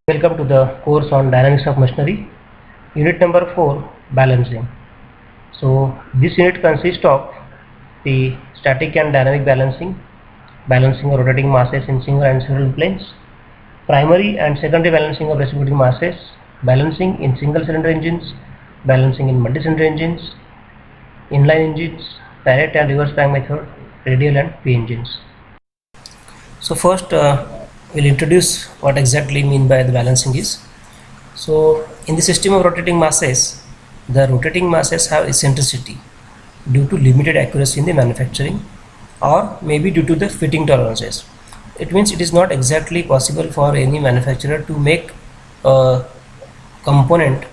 Welcome to the course on dynamics of machinery, unit number 4, balancing. So this unit consists of the static and dynamic balancing, balancing of rotating masses in single and several planes, primary and secondary balancing of reciprocating masses, balancing in single cylinder engines, balancing in multi-cylinder engines, inline engines, direct and reverse crank method, radial and P engines. So first we'll introduce what exactly mean by the balancing is. So in the system of rotating masses, the rotating masses have eccentricity due to limited accuracy in the manufacturing or maybe due to the fitting tolerances. It means it is not exactly possible for any manufacturer to make a component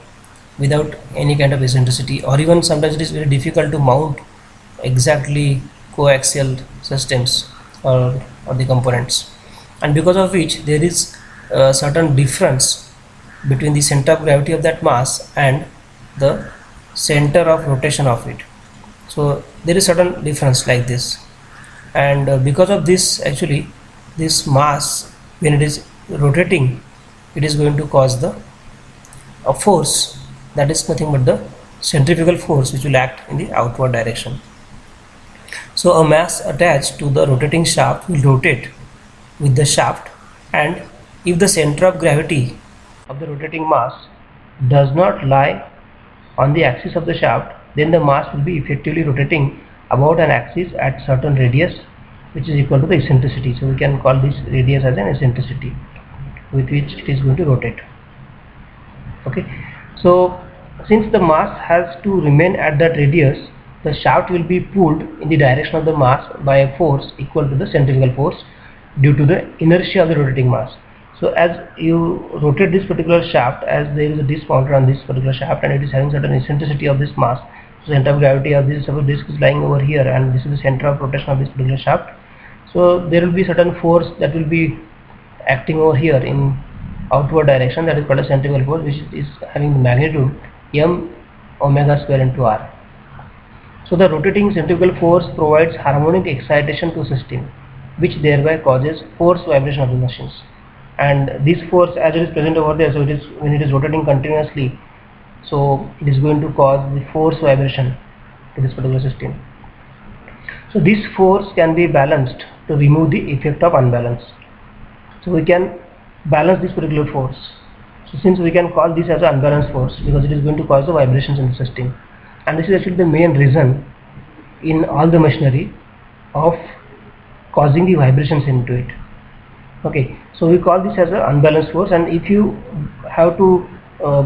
without any kind of eccentricity, or even sometimes it is very difficult to mount exactly coaxial systems or the components, and because of which there is a certain difference between the center of gravity of that mass and the center of rotation of it. So there is certain difference like this, and because of this, actually this mass, when it is rotating, it is going to cause a force that is nothing but the centrifugal force which will act in the outward direction. So a mass attached to the rotating shaft will rotate with the shaft, and if the center of gravity of the rotating mass does not lie on the axis of the shaft, then the mass will be effectively rotating about an axis at certain radius which is equal to the eccentricity. So we can call this radius as an eccentricity with which it is going to rotate. Okay, so since the mass has to remain at that radius, the shaft will be pulled in the direction of the mass by a force equal to the centrifugal force due to the inertia of the rotating mass. So as you rotate this particular shaft, as there is a disc mounted on this particular shaft and it is having certain eccentricity of this mass, so center of gravity of this disc is lying over here and this is the center of rotation of this particular shaft. So there will be certain force that will be acting over here in outward direction, that is called a centrifugal force, which is having the magnitude m omega square into r. So the rotating centrifugal force provides harmonic excitation to system, which thereby causes force vibration of the machines. And this force, as it is present over there, so it is when it is rotating continuously, so it is going to cause the force vibration to this particular system. So this force can be balanced to remove the effect of unbalance. So we can balance this particular force. So since we can call this as an unbalanced force because it is going to cause the vibrations in the system, and this is actually the main reason in all the machinery of causing the vibrations into it. Okay, so we call this as an unbalanced force, and if you have to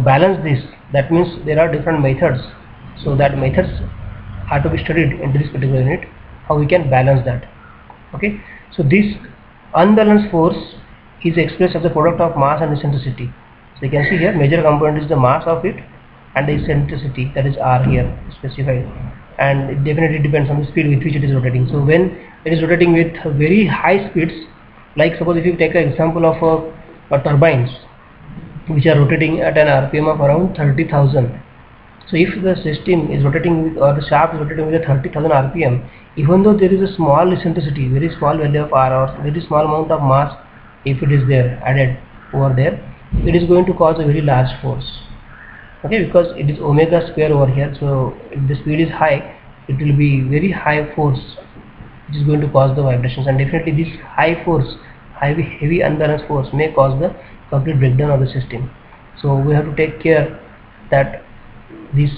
balance this, that means there are different methods. So that methods are to be studied into this particular unit, how we can balance that. Okay, so this unbalanced force is expressed as a product of mass and eccentricity. So you can see here major component is the mass of it and the eccentricity, that is r here specified, and it definitely depends on the speed with which it is rotating. So when it is rotating with very high speeds, like suppose if you take an example of turbines which are rotating at an RPM of around 30,000. So if the system is rotating with, or the shaft is rotating with a 30,000 RPM, even though there is a small eccentricity, very small value of r or very small amount of mass, if it is there added over there, it is going to cause a very large force. Okay, because it is omega square over here, so if the speed is high, it will be very high force which is going to cause the vibrations, and definitely this high force, heavy unbalanced force may cause the complete breakdown of the system. So we have to take care that these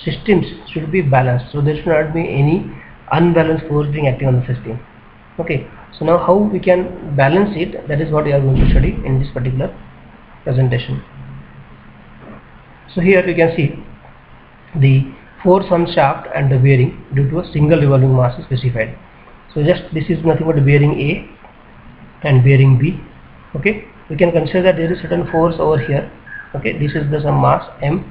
systems should be balanced, so there should not be any unbalanced force being acting on the system. Okay, so now how we can balance it, that is what we are going to study in this particular presentation. So here you can see the force on shaft and the bearing due to a single revolving mass is specified. So just this is nothing but bearing A and bearing B. Okay, we can consider that there is certain force over here. Okay, this is the some mass m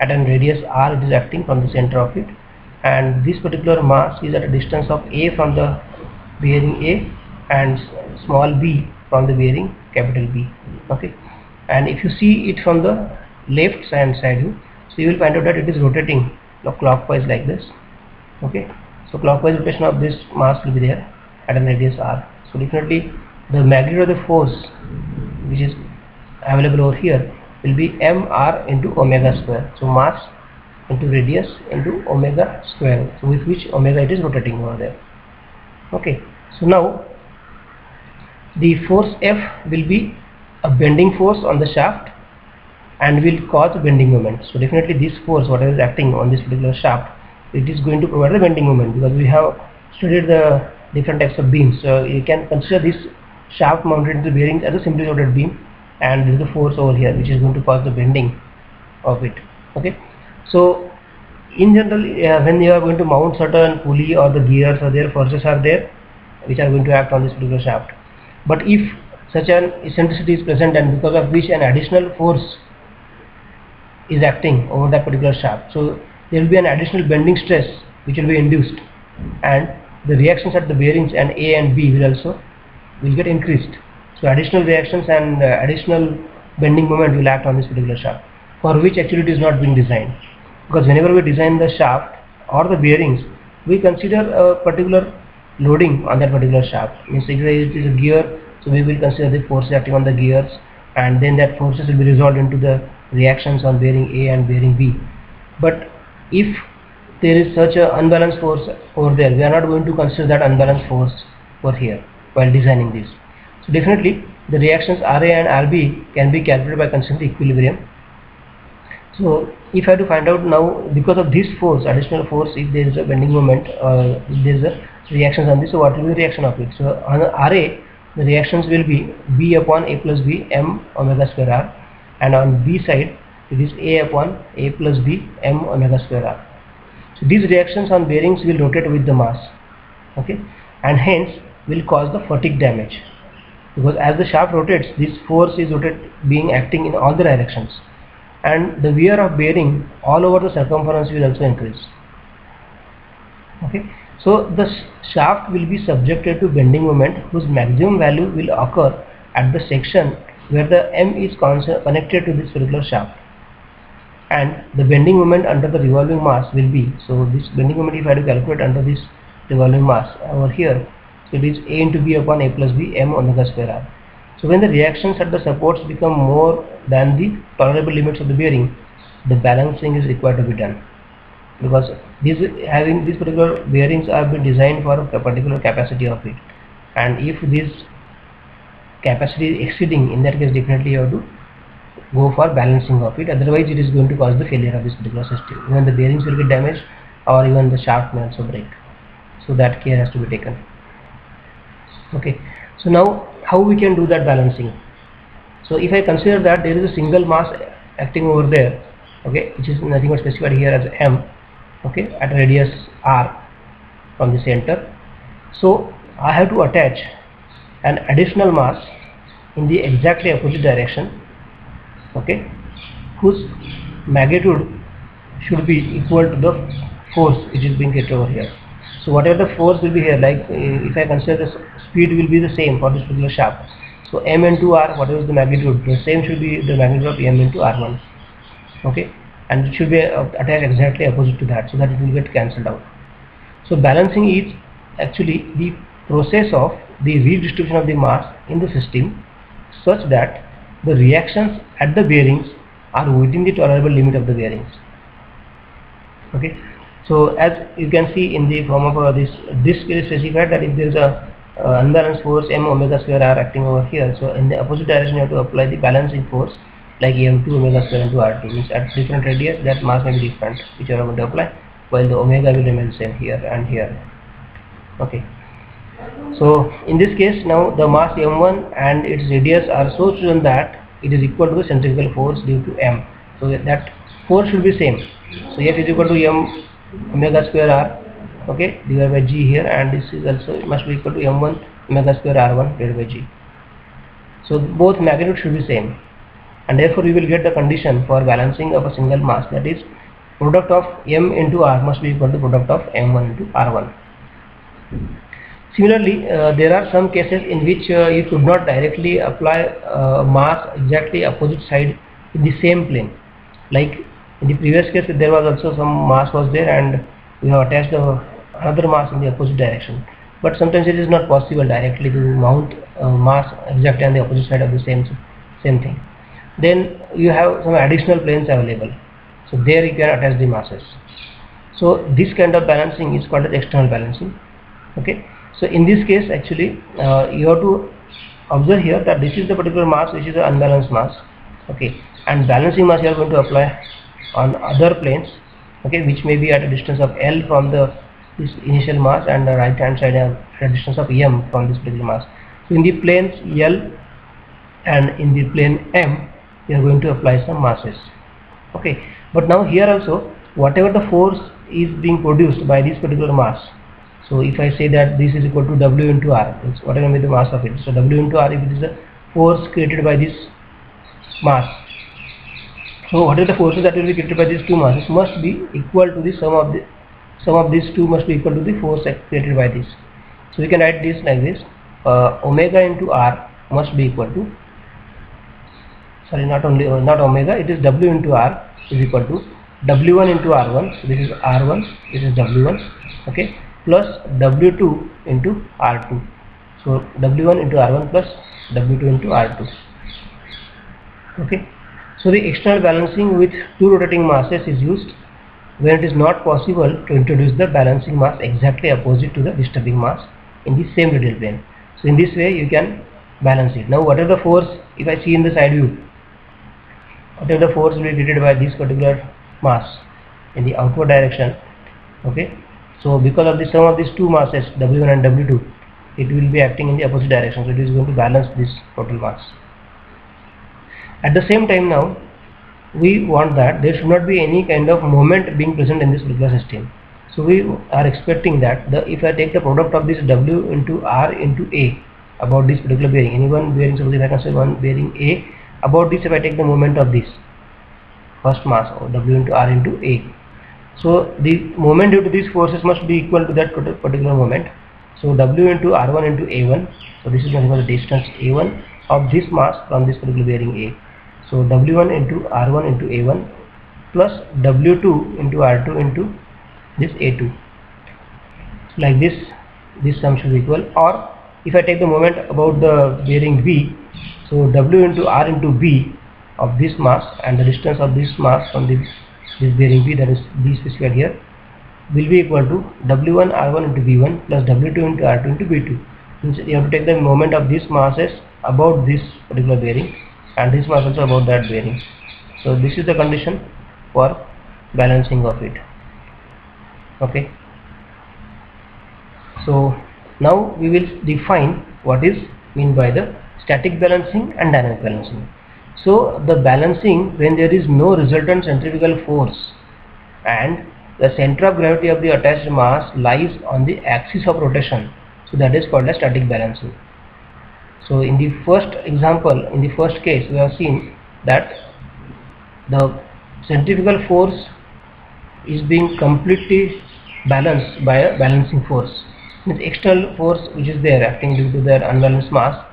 at a radius r, it is acting from the center of it, and this particular mass is at a distance of a from the bearing A and small b from the bearing capital B. Okay, and if you see it from the left hand side view, so you will find out that it is rotating clockwise like this. Okay, so clockwise rotation of this mass will be there at a radius r. So definitely the magnitude of the force which is available over here will be mr into omega square. So mass into radius into omega square, so with which omega it is rotating over there. Okay, so now the force F will be a bending force on the shaft and will cause bending moment. So definitely this force, whatever is acting on this particular shaft, it is going to provide the bending moment, because we have studied the different types of beams. So you can consider this shaft mounted into the bearings as a simply rotated beam, and there is a force over here which is going to cause the bending of it. Okay, so in general, when you are going to mount certain pulley or the gears or their forces are there which are going to act on this particular shaft. But if such an eccentricity is present, and because of which an additional force is acting over that particular shaft, so there will be an additional bending stress which will be induced, and the reactions at the bearings and A and B will get increased. So additional reactions and additional bending moment will act on this particular shaft, for which actually it is not being designed. Because whenever we design the shaft or the bearings, we consider a particular loading on that particular shaft. Means if it is a gear, so we will consider the force acting on the gears, and then that forces will be resolved into the reactions on bearing A and bearing B. But if there is such an unbalanced force over there, we are not going to consider that unbalanced force over here while designing this. So definitely the reactions RA and RB can be calculated by considering the equilibrium. So if I have to find out now, because of this force, additional force, if there is a bending moment, if there is a reactions on this, so what will be the reaction of it? So on RA, the reactions will be B upon A plus B m omega square r, and on B side it is A upon A plus B m omega square r. So these reactions on bearings will rotate with the mass, okay, and hence will cause the fatigue damage, because as the shaft rotates, this force is being acting in all the directions, and the wear of bearing all over the circumference will also increase. Okay, so the shaft will be subjected to bending moment whose maximum value will occur at the section where the M is connected to this particular shaft, and the bending moment under the revolving mass will be, so this bending moment, if I have to calculate under this revolving mass over here, so it is A into B upon A plus B m omega square r. So when the reactions at the supports become more than the tolerable limits of the bearing, the balancing is required to be done, because these particular bearings are being designed for a particular capacity of it, and if this capacity is exceeding, in that case definitely you have to go for balancing of it, otherwise it is going to cause the failure of this particular system. Even the bearings will get damaged, or even the shaft may also break, so that care has to be taken. Okay, so now how we can do that balancing? So if I consider that there is a single mass acting over there, okay, which is nothing but specified here as m, okay, at radius r from the center, so I have to attach an additional mass in the exactly opposite direction, okay, whose magnitude should be equal to the force which is being created over here. So whatever the force will be here, like if I consider the speed will be the same for this particular shaft, so m into r, whatever is the magnitude, the same should be the magnitude of m into r1, okay, and it should be attached exactly opposite to that, so that it will get cancelled out. So balancing is actually the process of the redistribution of the mass in the system such that the reactions at the bearings are within the tolerable limit of the bearings. Okay, so as you can see in the form of this is specified that if there is a unbalanced force m omega square r acting over here, so in the opposite direction you have to apply the balancing force like m2 omega square into r2, means at different radius that mass may be different which you are going to apply, while the omega will remain same here and here. Okay, so in this case now the mass m1 and its radius are so chosen that it is equal to the centrifugal force due to m, so that force should be same. So F is equal to m omega square r, okay, divided by g here, and this is also must be equal to m1 omega square r1 divided by g. So both magnitude should be same, and therefore we will get the condition for balancing of a single mass, that is product of m into r must be equal to product of m1 into r1. Similarly, there are some cases in which you could not directly apply mass exactly opposite side in the same plane. Like in the previous case, there was also some mass was there, and we have attached another mass in the opposite direction. But sometimes it is not possible directly to mount mass exactly on the opposite side of the same thing. then you have some additional planes available, so there you can attach the masses. So this kind of balancing is called as external balancing. Okay, so in this case actually you have to observe here that this is the particular mass which is the unbalanced mass. Okay, and balancing mass you are going to apply on other planes, okay, which may be at a distance of L from this initial mass, and the right hand side at a distance of M from this particular mass. So in the planes L and in the plane M, you are going to apply some masses. Okay, but now here also whatever the force is being produced by this particular mass, so if I say that this is equal to W into R, it's whatever may be the mass of it, so W into R, if it is a force created by this mass, so whatever the forces that will be created by these two masses must be equal to the sum of these two must be equal to the force created by this. So we can write this like this: omega into R must be equal to, sorry, not omega, it is W into R is equal to W1 into R1, so this is R1, this is W1, okay, plus W2 into R2, so W1 into R1 plus W2 into R2. Okay, so the external balancing with two rotating masses is used when it is not possible to introduce the balancing mass exactly opposite to the disturbing mass in the same radial plane. So in this way you can balance it. Now whatever the force, if I see in the side view, whatever the force will be created by this particular mass in the outward direction, okay, so because of the sum of these two masses W1 and W2, it will be acting in the opposite direction, so it is going to balance this total mass. At the same time, now we want that there should not be any kind of moment being present in this particular system. So we are expecting that if I take the product of this W into R into A about this particular bearing, any one bearing, suppose if I consider one bearing A, about this if I take the moment of this first mass, or W into R into A, so the moment due to these forces must be equal to that particular moment. So W into R1 into A1, so this is nothing but the distance A1 of this mass from this particular bearing A. So W1 into R1 into A1 plus W2 into R2 into this A2, like this sum should be equal. Or if I take the moment about the bearing B, so W into R into B of this mass and the distance of this mass from this bearing B, that is B specified here, will be equal to W1 R1 into B1 plus W2 into R2 into B2. Means you have to take the moment of these masses about this particular bearing and this mass also about that bearing. So this is the condition for balancing of it. Okay, so now we will define what is meant by the static balancing and dynamic balancing. So the balancing when there is no resultant centrifugal force and the center of gravity of the attached mass lies on the axis of rotation, so that is called as static balancing. So in the first example, in the first case, we have seen that the centrifugal force is being completely balanced by a balancing force. The external force which is there acting due to their unbalanced mass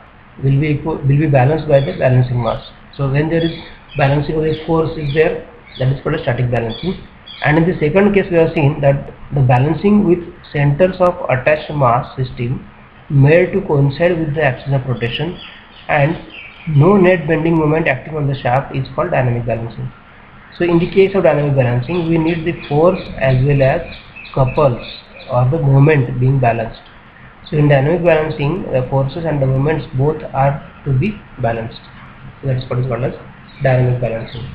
will be balanced by the balancing mass. So when there is balancing of this force is there, that is called a static balancing. And in the second case we have seen that the balancing with centers of attached mass system made to coincide with the axis of rotation and no net bending moment acting on the shaft is called dynamic balancing. So in the case of dynamic balancing, we need the force as well as couples or the moment being balanced. So in dynamic balancing, the forces and the moments both are to be balanced. So that is what is called as dynamic balancing.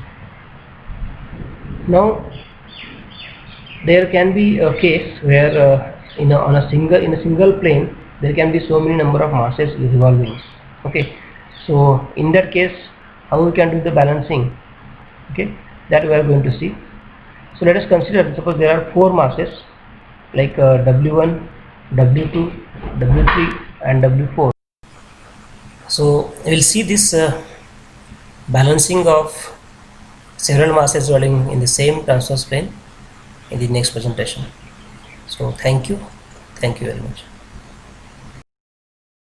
Now there can be a case where in a single plane there can be so many number of masses revolving. Okay, so in that case how we can do the balancing, okay, that we are going to see. So let us consider, suppose there are four masses like W1, W2, W3 and W4. So we will see this balancing of several masses rolling in the same transverse plane in the next presentation. So thank you very much.